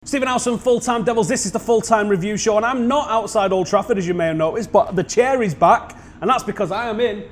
Stephen House from Full Time Devils. This is the Full Time Review Show, and I'm not outside Old Trafford, as you may have noticed, but the chair is back, and that's because I am in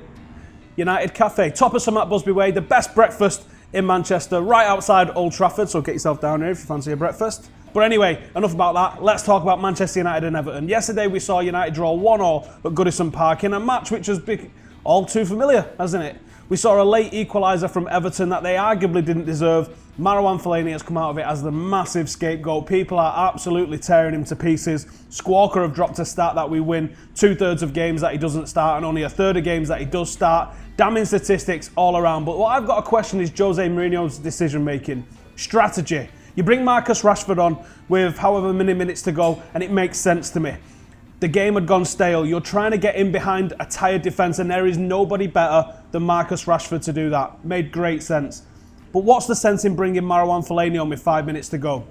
United Cafe. Top of some at Busby Way, the best breakfast in Manchester, right outside Old Trafford, so get yourself down here if you fancy a breakfast. But anyway, enough about that. Let's talk about Manchester United and Everton. Yesterday we saw United draw 1-1 at Goodison Park in a match which has been all too familiar, hasn't it? We saw a late equaliser from Everton that they arguably didn't deserve. Marouane Fellaini has come out of it as the massive scapegoat. People are absolutely tearing him to pieces. Squawker have dropped a stat that we win 2/3 of games that he doesn't start and only 1/3 of games that he does start. Damning statistics all around. But what I've got to question is Jose Mourinho's decision making. Strategy. You bring Marcus Rashford on with however many minutes to go and it makes sense to me. The game had gone stale. You're trying to get in behind a tired defence and there is nobody better than Marcus Rashford to do that. Made great sense. But what's the sense in bringing Marouane Fellaini on with 5 minutes to go?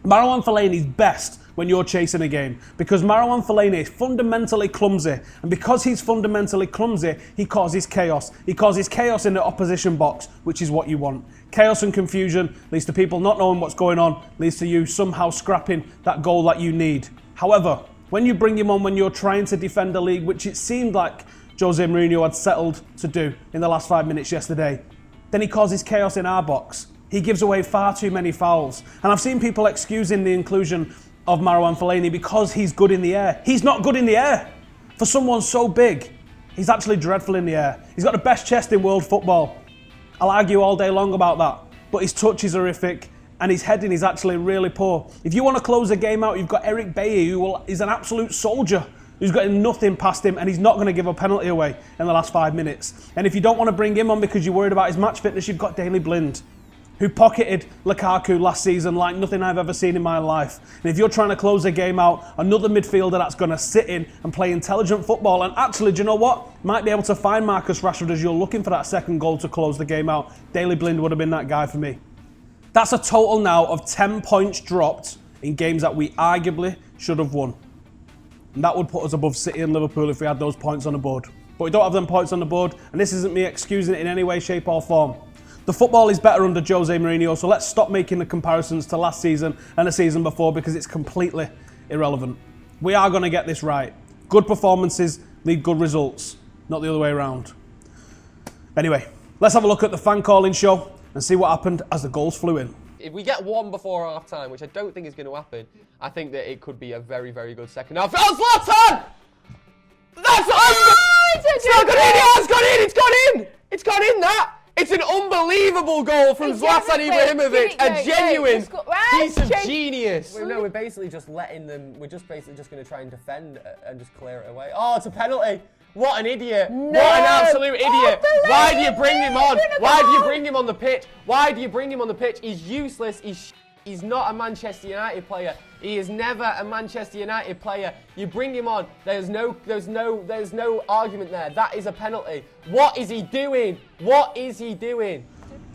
Marouane Fellaini's best when you're chasing a game because Marouane Fellaini is fundamentally clumsy, and because he's fundamentally clumsy, he causes chaos. He causes chaos in the opposition box, which is what you want. Chaos and confusion leads to people not knowing what's going on, leads to you somehow scrapping that goal that you need. However, when you bring him on when you're trying to defend the league, which it seemed like Jose Mourinho had settled to do in the last 5 minutes yesterday, then he causes chaos in our box. He gives away far too many fouls. And I've seen people excusing the inclusion of Marouane Fellaini because he's good in the air. He's not good in the air. For someone so big, he's actually dreadful in the air. He's got the best chest in world football. I'll argue all day long about that. But his touch is horrific and his heading is actually really poor. If you want to close the game out, you've got Eric Bailly, who is an absolute soldier, who's got nothing past him and he's not going to give a penalty away in the last 5 minutes. And if you don't want to bring him on because you're worried about his match fitness, you've got Daley Blind, who pocketed Lukaku last season like nothing I've ever seen in my life. And if you're trying to close the game out, another midfielder that's going to sit in and play intelligent football, and actually, do you know what? Might be able to find Marcus Rashford as you're looking for that second goal to close the game out. Daley Blind would have been that guy for me. That's a total now of 10 points dropped in games that we arguably should have won. And that would put us above City and Liverpool if we had those points on the board. But we don't have them points on the board, and this isn't me excusing it in any way, shape or form. The football is better under Jose Mourinho, so let's stop making the comparisons to last season and the season before because it's completely irrelevant. We are going to get this right. Good performances lead good results, not the other way around. Anyway, let's have a look at the fan calling show and see what happened as the goals flew in. If we get one before half time, which I don't think is going to happen, I think that it could be a very, very good second half. Oh, Zlatan! That's it's not gone in! It's gone in! It's gone in! It's gone in, that! It's an unbelievable goal from Zlatan Ibrahimovic, a genuine piece of genius. No, we're basically just letting them, we're just basically just going to try and defend and just clear it away. Oh, it's a penalty. What an idiot. No. What an absolute idiot. Why do you bring him on? Why do you bring him on the pitch? Why do you bring him on the pitch? He's useless. He's not a Manchester United player. He is never a Manchester United player. You bring him on. There's no argument there. That is a penalty. What is he doing? What is he doing?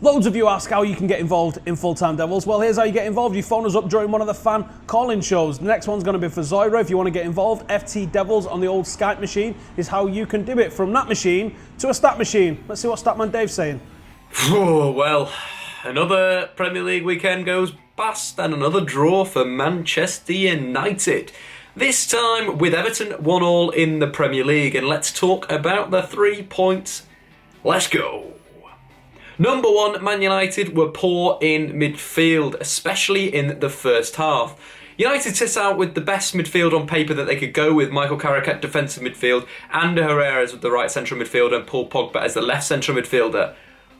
Loads of you ask how you can get involved in Full Time Devils. Well, here's how you get involved. You phone us up during one of the fan call-in shows. The next one's going to be for Zoira. If you want to get involved, FT Devils on the old Skype machine is how you can do it. From that machine to a stat machine. Let's see what Statman Dave's saying. Well, another Premier League weekend goes past and another draw for Manchester United. This time with Everton 1-1 in the Premier League. And let's talk about the 3 points. Let's go. Number one, Man United were poor in midfield, especially in the first half. United set out with the best midfield on paper that they could go with. Michael Carrick at defensive midfield, Ander Herrera as the right central midfielder and Paul Pogba as the left central midfielder.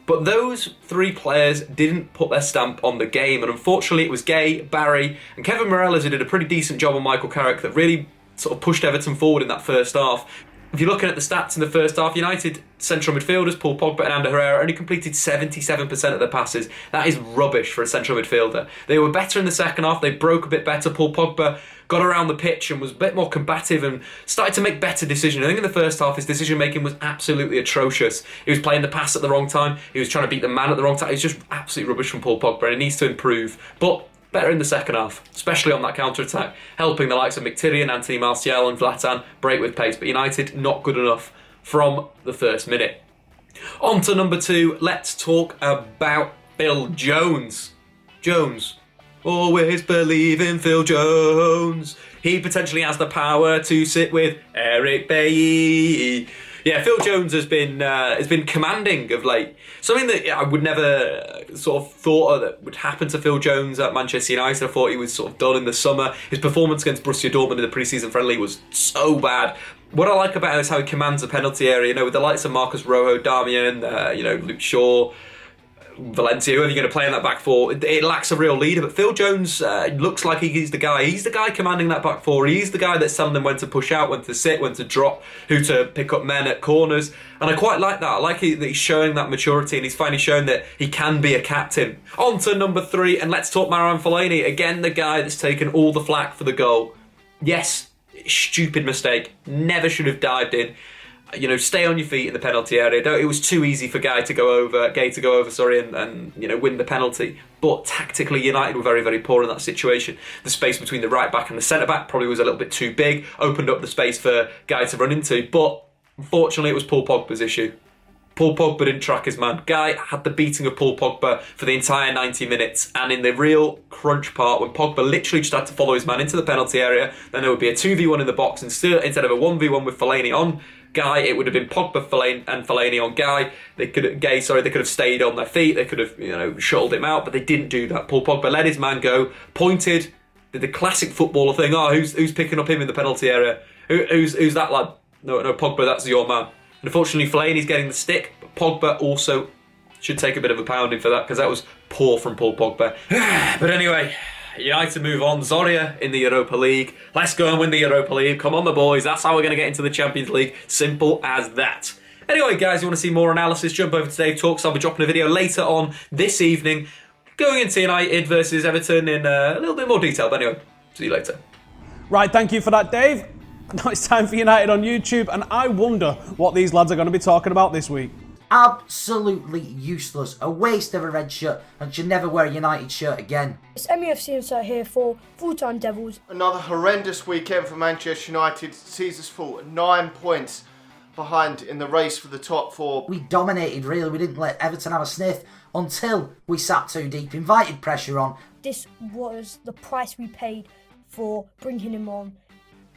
But those three players didn't put their stamp on the game, and unfortunately it was Gay, Barry and Kevin Morelos who did a pretty decent job on Michael Carrick that really sort of pushed Everton forward in that first half. If you're looking at the stats in the first half, United central midfielders, Paul Pogba and Ander Herrera, only completed 77% of their passes. That is rubbish for a central midfielder. They were better in the second half, they broke a bit better. Paul Pogba got around the pitch and was a bit more combative and started to make better decisions. I think in the first half, his decision making was absolutely atrocious. He was playing the pass at the wrong time, he was trying to beat the man at the wrong time. It was just absolutely rubbish from Paul Pogba and he needs to improve. But better in the second half, especially on that counter-attack, helping the likes of Mkhitaryan, Anthony Martial and Zlatan break with pace. But United, not good enough from the first minute. On to number two, let's talk about Phil Jones. Always believe in Phil Jones. He potentially has the power to sit with Eric Bailly. Yeah, Phil Jones has been commanding of late. Something that I would never sort of thought that would happen to Phil Jones at Manchester United. I thought he was sort of done in the summer. His performance against Borussia Dortmund in the pre-season friendly was so bad. What I like about him is how he commands the penalty area. You know, with the likes of Marcus Rojo, Darmian, Luke Shaw, Valencia, whoever you're going to play in that back four, it lacks a real leader. But Phil Jones looks like he's the guy. He's the guy commanding that back four. He's the guy that's telling them when to push out, when to sit, when to drop, who to pick up men at corners. And I quite like that. I like that he's showing that maturity, and he's finally shown that he can be a captain. On to number 3, and let's talk Marouane Fellaini. Again, the guy that's taken all the flack for the goal. Yes, stupid mistake. Never should have dived in. You know, stay on your feet in the penalty area. It was too easy for Gay to go over, and win the penalty. But tactically, United were very, very poor in that situation. The space between the right back and the centre back probably was a little bit too big, opened up the space for Gay to run into. But unfortunately, it was Paul Pogba's issue. Paul Pogba didn't track his man. Guy had the beating of Paul Pogba for the entire 90 minutes. And in the real crunch part, when Pogba literally just had to follow his man into the penalty area, then there would be a 2v1 in the box instead of a 1v1 with Fellaini on Guy. It would have been Pogba, Fellaini on Guy. They could have stayed on their feet. They could have, shuttled him out, but they didn't do that. Paul Pogba let his man go, pointed, did the classic footballer thing. Oh, who's picking up him in the penalty area? Who's that lad? No, Pogba, that's your man. And unfortunately, Fellaini's getting the stick, but Pogba also should take a bit of a pounding for that, because that was poor from Paul Pogba. But anyway, United move on. Zorya in the Europa League. Let's go and win the Europa League. Come on, the boys. That's how we're going to get into the Champions League. Simple as that. Anyway, guys, you want to see more analysis? Jump over to Dave Talks. I'll be dropping a video later on this evening, going into United versus Everton in a little bit more detail. But anyway, see you later. Right, thank you for that, Dave. Now it's time for United on YouTube, and I wonder what these lads are going to be talking about this week. Absolutely useless, a waste of a red shirt, and should never wear a United shirt again. It's MUFC Insight here for Full-Time Devils. Another horrendous weekend for Manchester United sees us fall 9 points behind in the race for the top 4. We dominated, really. We didn't let Everton have a sniff until we sat too deep, invited pressure on. This was the price we paid for bringing him on.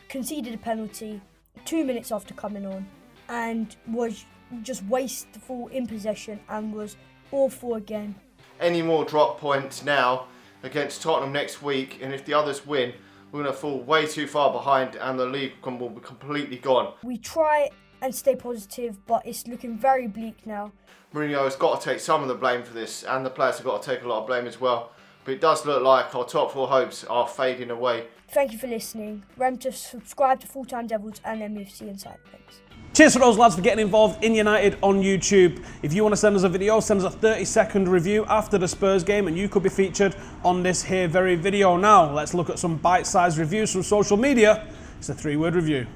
Conceded a penalty 2 minutes after coming on, and was just wasteful in possession and was awful again. Any more drop points now against Tottenham next week, and if the others win, we're going to fall way too far behind and the league will be completely gone. We try and stay positive, but it's looking very bleak now. Mourinho has got to take some of the blame for this, and the players have got to take a lot of blame as well. But it does look like our top 4 hopes are fading away. Thank you for listening. Remember to subscribe to Full-Time Devils and MUFC Insight. Thanks. Cheers for those lads for getting involved in United on YouTube. If you want to send us a video, send us a 30-second review after the Spurs game, and you could be featured on this here very video. Now, let's look at some bite-sized reviews from social media. It's a 3-word review.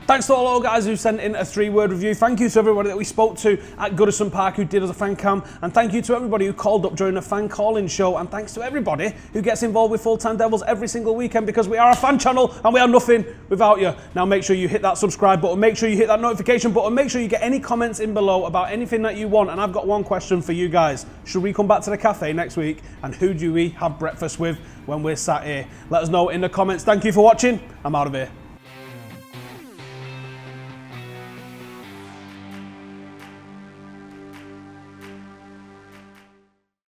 Thanks to all guys who sent in a 3-word review. Thank you to everybody that we spoke to at Goodison Park who did us a fan cam. And thank you to everybody who called up during the fan calling show. And thanks to everybody who gets involved with Full-Time Devils every single weekend, because we are a fan channel and we are nothing without you. Now make sure you hit that subscribe button, make sure you hit that notification button, make sure you get any comments in below about anything that you want. And I've got one question for you guys. Should we come back to the cafe next week? And who do we have breakfast with when we're sat here? Let us know in the comments. Thank you for watching. I'm out of here.